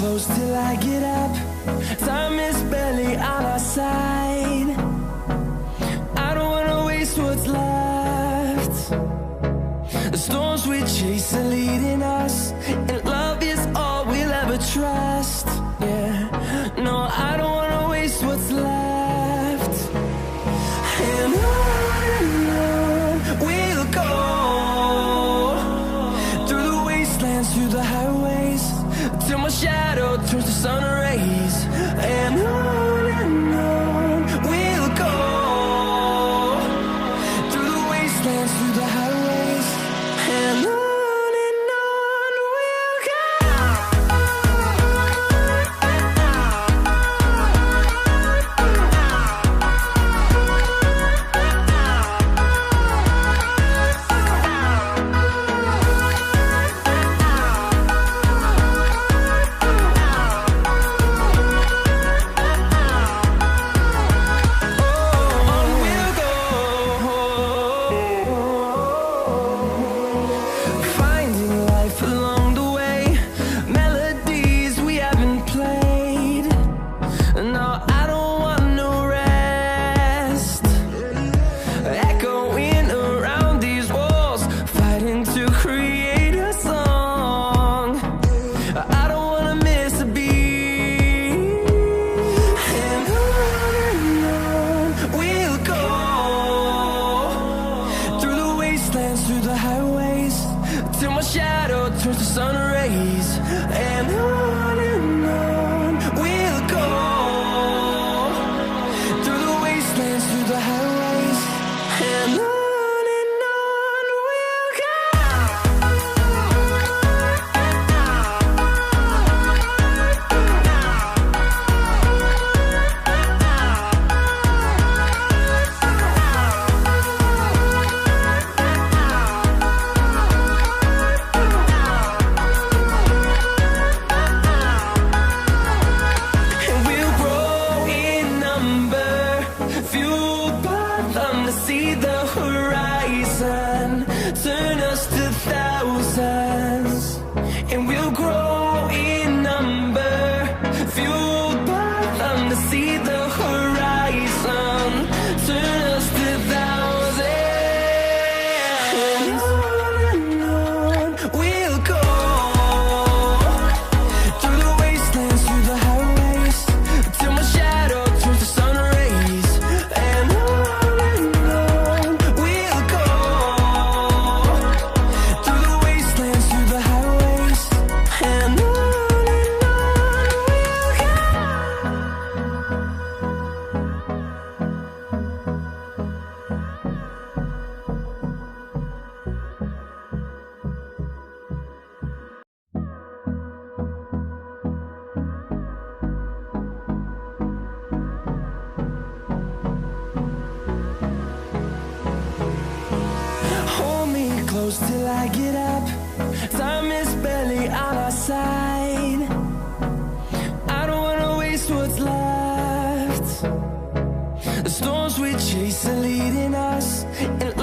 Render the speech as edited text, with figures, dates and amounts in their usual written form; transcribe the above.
close till I get up. Time is barely on our side. I don't wanna waste what's left. The storms we chase are leading us, and love is all we'll ever trust. Yeah, no, I don't wanna waste what's left. And on we'll go, through the wastelands, through the highways, till my shadow turns to sun rays. And on we'll go, through the wastelands, through the highways, and on we'll go. Through the highways, till my shadow turns to sun rays. And on we'll go, through the wastelands, through the highways, and on we'll go. See the horizon, turn us to thousands, and we'll grow in number, fueled by them to see the horizon, turn us to thousands. And on we'll go, through the wastelands, through the highways, till my shadow turns to sun rays. And close till I get up. Time is barely on our side. I don't wanna waste what's left. The storms we chase are leading us, and